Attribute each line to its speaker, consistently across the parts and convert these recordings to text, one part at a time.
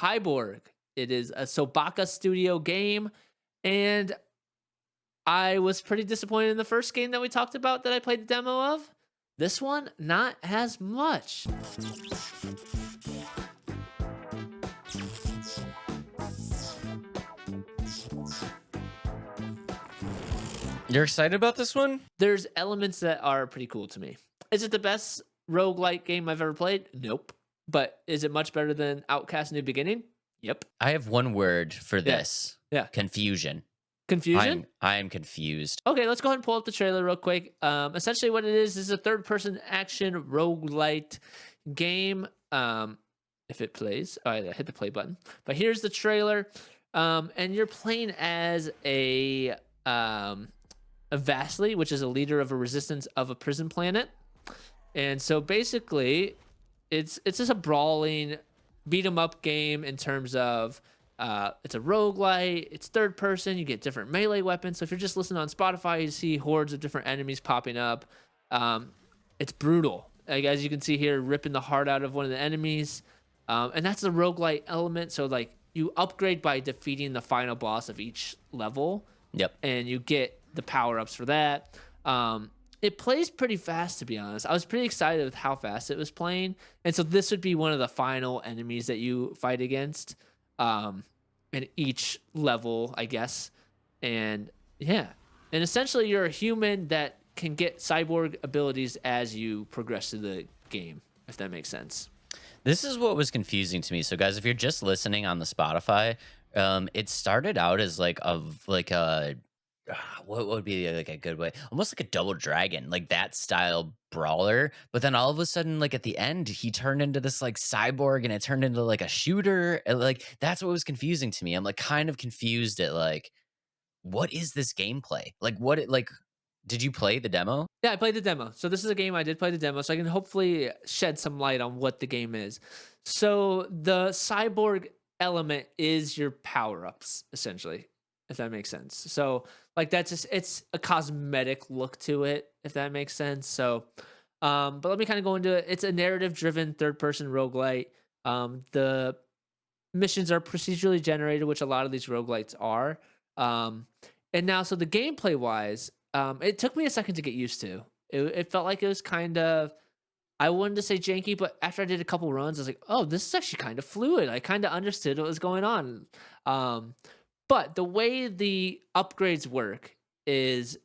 Speaker 1: KIBORG. It is a Sobaka Studio game, and I was pretty disappointed in the first game that we talked about that I played the demo of. This one, not as much.
Speaker 2: You're excited about this one?
Speaker 1: There's elements that are pretty cool to me. Is it the best roguelite game I've ever played? Nope. But is it much better than Outcast New Beginning? Yep.
Speaker 2: I have one word for this.
Speaker 1: Yeah.
Speaker 2: Confusion.
Speaker 1: Confusion?
Speaker 2: I am confused.
Speaker 1: Okay, let's go ahead and pull up the trailer real quick. Essentially what it is a third-person action roguelite game. If it plays. All right, I hit the play button. But here's the trailer. And you're playing as a Vasiliy, which is a leader of a resistance of a prison planet. And so basically, it's just a brawling, beat 'em up game in terms of it's a roguelite, it's third person, you get different melee weapons. So if you're just listening on Spotify, you see hordes of different enemies popping up. It's brutal. Like, as you can see here, ripping the heart out of one of the enemies. And that's the roguelite element. So like you upgrade by defeating the final boss of each level.
Speaker 2: Yep.
Speaker 1: And you get the power-ups for that. It plays pretty fast, to be honest. I was pretty excited with how fast it was playing. And so this would be one of the final enemies that you fight against in each level, I guess. And yeah. And essentially you're a human that can get cyborg abilities as you progress through the game, if that makes sense.
Speaker 2: This is what was confusing to me. So guys, if you're just listening on the Spotify, it started out as like a what would be like a good way, almost like a double dragon, like that style brawler, but then all of a sudden, like at the end, he turned into this like cyborg and it turned into like a shooter, and like that's what was confusing to me. I'm like kind of confused at like, what is this gameplay, like did you play the demo?
Speaker 1: Yeah, I played the demo. So this is a game I did play the demo, so I can hopefully shed some light on what the game is. So the cyborg element is your power-ups, essentially, if that makes sense. So like that's just, it's a cosmetic look to it, if that makes sense. So but let me kind of go into it. It's a narrative-driven third-person roguelite. The missions are procedurally generated, which a lot of these roguelites are. And now, so the gameplay wise, it took me a second to get used to. It felt like it was kind of, I wanted to say janky, but after I did a couple runs, I was like, oh, this is actually kind of fluid. I kind of understood what was going on. But the way the upgrades work is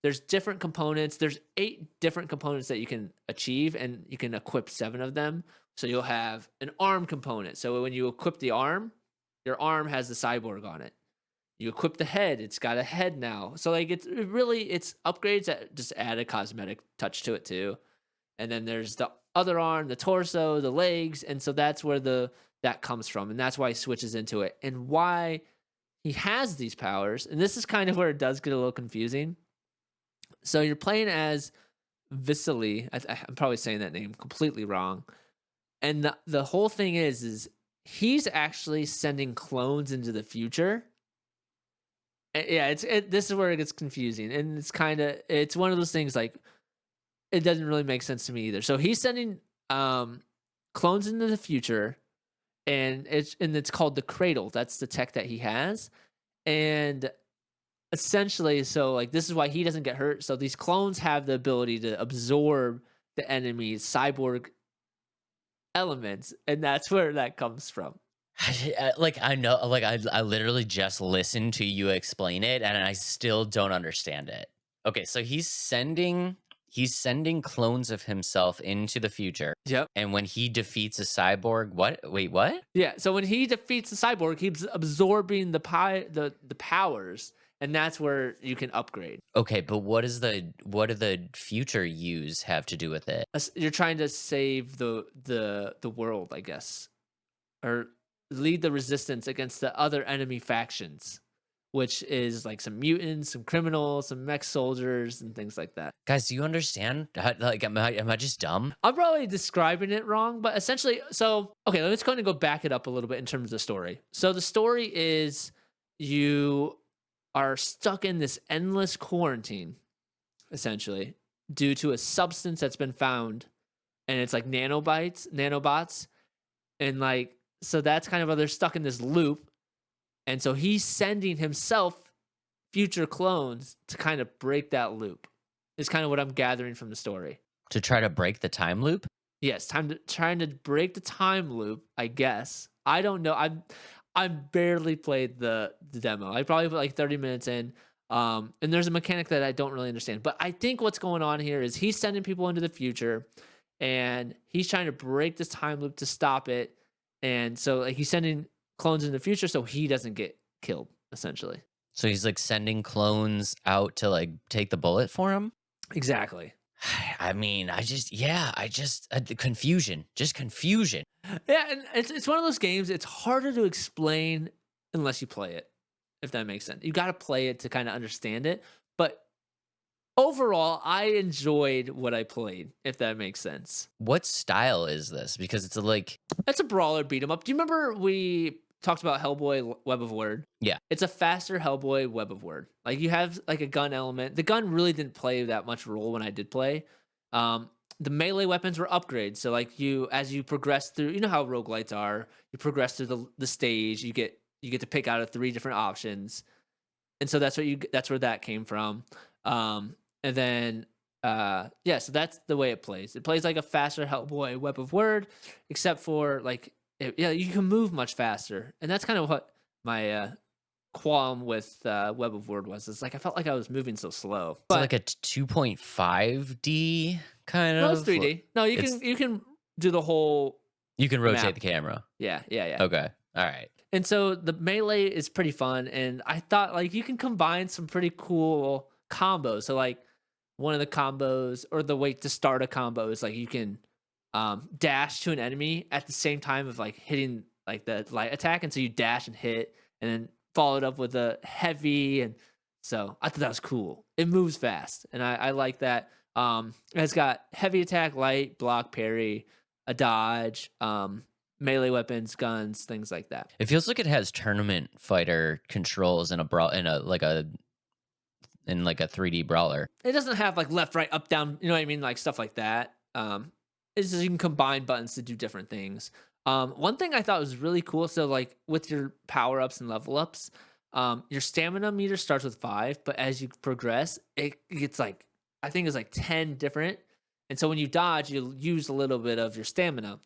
Speaker 1: there's different components. There's 8 different components that you can achieve, and you can equip 7 of them. So you'll have an arm component. So when you equip the arm, your arm has the cyborg on it. You equip the head, it's got a head now. So like it's upgrades that just add a cosmetic touch to it too. And then there's the other arm, the torso, the legs, and so that's where that comes from, and that's why he switches into it. And why he has these powers, and this is kind of where it does get a little confusing. So you're playing as Vasiliy. I'm probably saying that name completely wrong. And the whole thing is he's actually sending clones into the future. Yeah, this is where it gets confusing, and it's one of those things like it doesn't really make sense to me either. So he's sending clones into the future, and it's called the Cradle. That's the tech that he has, and essentially, so like this is why he doesn't get hurt. So these clones have the ability to absorb the enemy's cyborg elements, and that's where that comes from.
Speaker 2: Like I know, like I literally just listened to you explain it, and I still don't understand it. Okay, so he's sending clones of himself into the future.
Speaker 1: Yep.
Speaker 2: And when he defeats a cyborg, what? Wait, what?
Speaker 1: Yeah. So when he defeats the cyborg, he's absorbing the powers, and that's where you can upgrade.
Speaker 2: Okay, but what do the future yous have to do with it?
Speaker 1: You're trying to save the world, I guess, or lead the resistance against the other enemy factions, which is like some mutants, some criminals, some mech soldiers, and things like that.
Speaker 2: Guys, do you understand? Like, am I just dumb?
Speaker 1: I'm probably describing it wrong, but essentially, so, okay, let's go and go back it up a little bit in terms of the story. So the story is you are stuck in this endless quarantine, essentially, due to a substance that's been found, and it's like nanobots, and like so that's kind of why they're stuck in this loop. And so he's sending himself future clones to kind of break that loop. Is kind of what I'm gathering from the story.
Speaker 2: To try to break the time loop?
Speaker 1: Yes, trying to break the time loop, I guess. I don't know. I barely played the demo. I probably put like 30 minutes in. And there's a mechanic that I don't really understand. But I think what's going on here is he's sending people into the future and he's trying to break this time loop to stop it. And so like he's sending clones in the future so he doesn't get killed, essentially.
Speaker 2: So he's like sending clones out to like take the bullet for him?
Speaker 1: Exactly.
Speaker 2: I mean, confusion, just confusion.
Speaker 1: Yeah, and it's one of those games, it's harder to explain unless you play it, if that makes sense. You got to play it to kind of understand it. But overall, I enjoyed what I played, if that makes sense.
Speaker 2: What style is this? Because it's
Speaker 1: It's a brawler beat 'em up. Do you remember we talked about Hellboy Web of Word?
Speaker 2: Yeah.
Speaker 1: It's a faster Hellboy Web of Word. Like you have like a gun element. The gun really didn't play that much role when I did play. The melee weapons were upgrades. So like as you progress through, you know how roguelites are. You progress through the stage, you get to pick out of 3 different options. And so that's where that came from. And then so that's the way it plays. It plays like a faster Hellboy Web of Word, except for like you can move much faster, and that's kind of what my qualm with Web of Word was. It's like I felt like I was moving so slow.
Speaker 2: But like a 2.5D kind
Speaker 1: no,
Speaker 2: of.
Speaker 1: it's 3D. No, you can do the whole.
Speaker 2: You can rotate
Speaker 1: map.
Speaker 2: the camera.
Speaker 1: Yeah.
Speaker 2: Okay, all right.
Speaker 1: And so the melee is pretty fun, and I thought like you can combine some pretty cool combos. So like one of the combos or the way to start a combo is like you can dash to an enemy at the same time of like hitting like the light attack, and so you dash and hit and then follow it up with a heavy, and so I thought that was cool. It moves fast and I like that. It's got heavy attack, light, block, parry, a dodge, melee weapons, guns, things like that.
Speaker 2: It feels like it has tournament fighter controls in a 3D brawler.
Speaker 1: It doesn't have like left, right, up, down, you know what I mean, like stuff like that. It's just you can combine buttons to do different things. One thing I thought was really cool, so like with your power ups and level ups, your stamina meter starts with 5, but as you progress, it gets like I think it's like 10 different. And so when you dodge, you'll use a little bit of your stamina.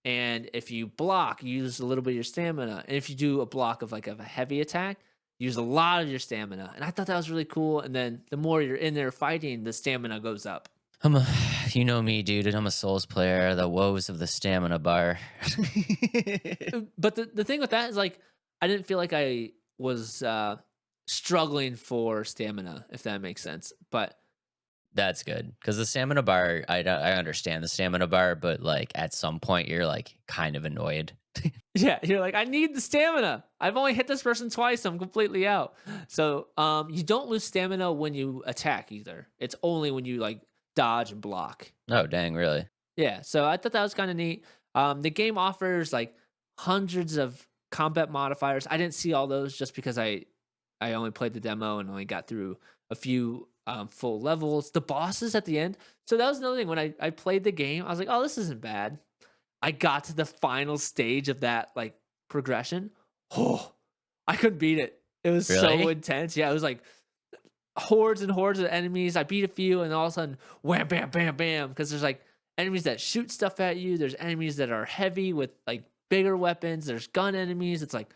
Speaker 1: And if you block, you use a little bit of your stamina. And if you do a block of like a heavy attack, you use a lot of your stamina. And I thought that was really cool. And then the more you're in there fighting, the stamina goes up.
Speaker 2: You know me, dude. I'm a Souls player. The woes of the stamina bar.
Speaker 1: But the thing with that is like, I didn't feel like I was struggling for stamina, if that makes sense. But
Speaker 2: that's good, because the stamina bar, I understand the stamina bar, but like at some point you're like kind of annoyed.
Speaker 1: Yeah, you're like, I need the stamina. I've only hit this person twice. I'm completely out. So you don't lose stamina when you attack either. It's only when you like dodge and block.
Speaker 2: Oh, dang, really?
Speaker 1: Yeah, so I thought that was kind of neat. The game offers like hundreds of combat modifiers. I didn't see all those just because I only played the demo and only got through a few full levels. The bosses at the end. So that was another thing. When I played the game, I was like, oh, this isn't bad. I got to the final stage of that like progression. Oh, I couldn't beat it. It was so intense. Yeah, it was like hordes and hordes of enemies. I beat a few, and all of a sudden, wham, bam, bam, bam. Because there's like enemies that shoot stuff at you. There's enemies that are heavy with like bigger weapons. There's gun enemies. It's like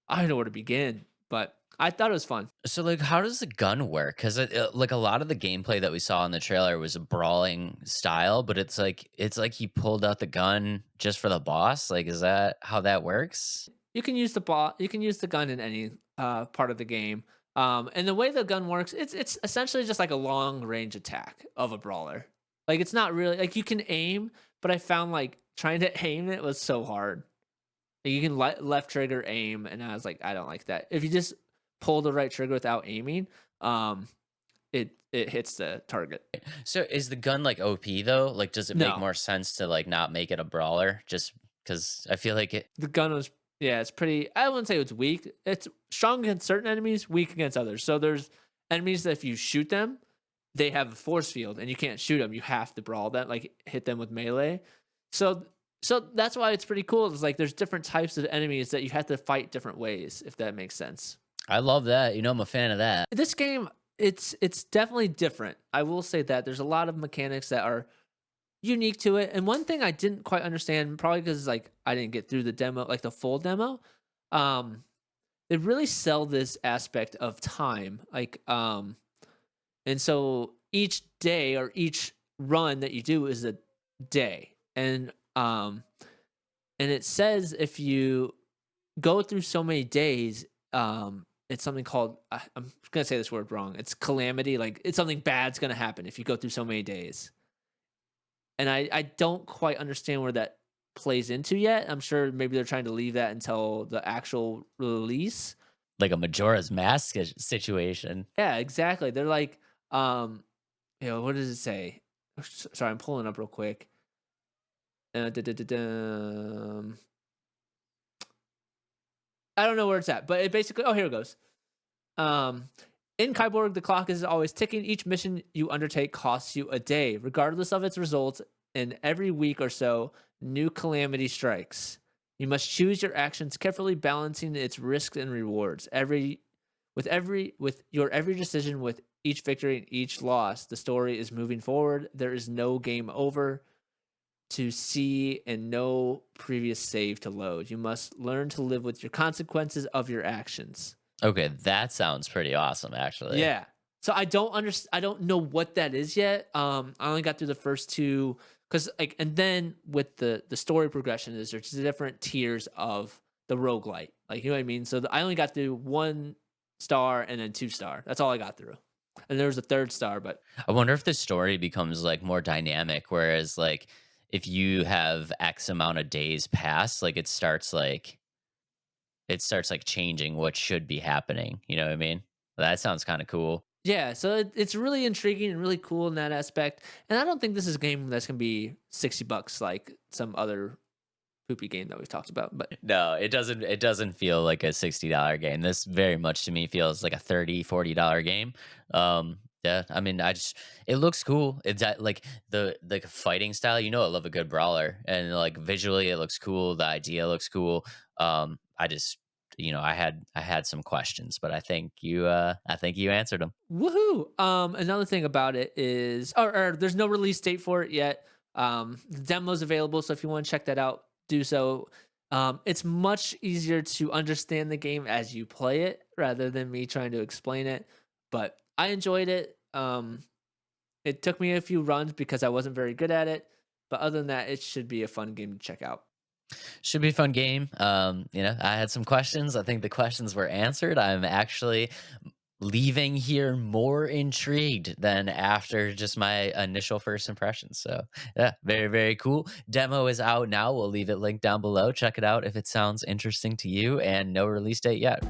Speaker 1: I don't know where to begin, but I thought it was fun.
Speaker 2: So like, how does the gun work? Because like a lot of the gameplay that we saw in the trailer was a brawling style, but it's like he pulled out the gun just for the boss. Like, is that how that works?
Speaker 1: You can use You can use the gun in any part of the game. And the way the gun works, it's essentially just like a long range attack of a brawler. Like it's not really like you can aim, but I found like trying to aim it was so hard. Like, you can left trigger aim, and I was like, I don't like that. If you just pull the right trigger without aiming, it hits the target.
Speaker 2: So is the gun like OP though? Like, does it make
Speaker 1: No.
Speaker 2: more sense to like not make it a brawler? Just because I feel like
Speaker 1: The gun was it's pretty. I wouldn't say it's weak. It's strong against certain enemies, weak against others. So there's enemies that if you shoot them, they have a force field, and you can't shoot them. You have to brawl them, like hit them with melee. So So that's why it's pretty cool. It's like there's different types of enemies that you have to fight different ways, if that makes sense.
Speaker 2: I love that. You know, I'm a fan of that.
Speaker 1: This game, it's definitely different. I will say that there's a lot of mechanics that are unique to it. And one thing I didn't quite understand, probably because like I didn't get through the demo, like the full demo. Um, they really sell this aspect of time, and so each day or each run that you do is a day, and it says if you go through so many days, it's something called I'm gonna say this word wrong. It's calamity, like it's something bad's gonna happen if you go through so many days. And I don't quite understand where that plays into yet. I'm sure maybe they're trying to leave that until the actual release.
Speaker 2: Like a Majora's Mask situation.
Speaker 1: Yeah, exactly. They're like, what does it say? Sorry, I'm pulling up real quick. Da-da-da-dum. I don't know where it's at, but it basically. Oh, here it goes. In KIBORG, the clock is always ticking. Each mission you undertake costs you a day, regardless of its results. And every week or so, new calamity strikes. You must choose your actions carefully, balancing its risks and rewards. With your every decision, with each victory and each loss, the story is moving forward. There is no game over to see and no previous save to load. You must learn to live with your consequences of your actions.
Speaker 2: Okay, that sounds pretty awesome, actually.
Speaker 1: Yeah. So I don't understand. I don't know what that is yet. I only got through the first two because and then with the story progression is there's different tiers of the roguelite. Like, you know what I mean? So I only got through 1 star and then 2 star. That's all I got through. And there was a 3rd star, but
Speaker 2: I wonder if the story becomes like more dynamic, whereas like if you have X amount of days pass, like it starts like changing what should be happening. You know what I mean? That sounds kind of cool.
Speaker 1: yeah, so it's really intriguing and really cool in that aspect. And I don't think this is a game that's gonna be $60 like some other poopy game that we've talked about. But
Speaker 2: No, it doesn't. It doesn't feel like a $60 game. This very much to me feels like a $30-$40 game. Yeah, I mean, it looks cool. It's like the fighting style. You know, I love a good brawler, and like visually, it looks cool. The idea looks cool. I just, I had some questions, but I think you answered them.
Speaker 1: woohoo! Another thing about it is, or there's no release date for it yet. The demo's available, so if you want to check that out, do so. It's much easier to understand the game as you play it rather than me trying to explain it. But I enjoyed it. It took me a few runs because I wasn't very good at it. But other than that, it should be a fun game to check out.
Speaker 2: Should be a fun game. I had some questions. I think the questions were answered. I'm actually leaving here more intrigued than after just my initial first impressions. So, yeah, very, very cool. Demo is out now. We'll leave it linked down below. Check it out if it sounds interesting to you, and no release date yet.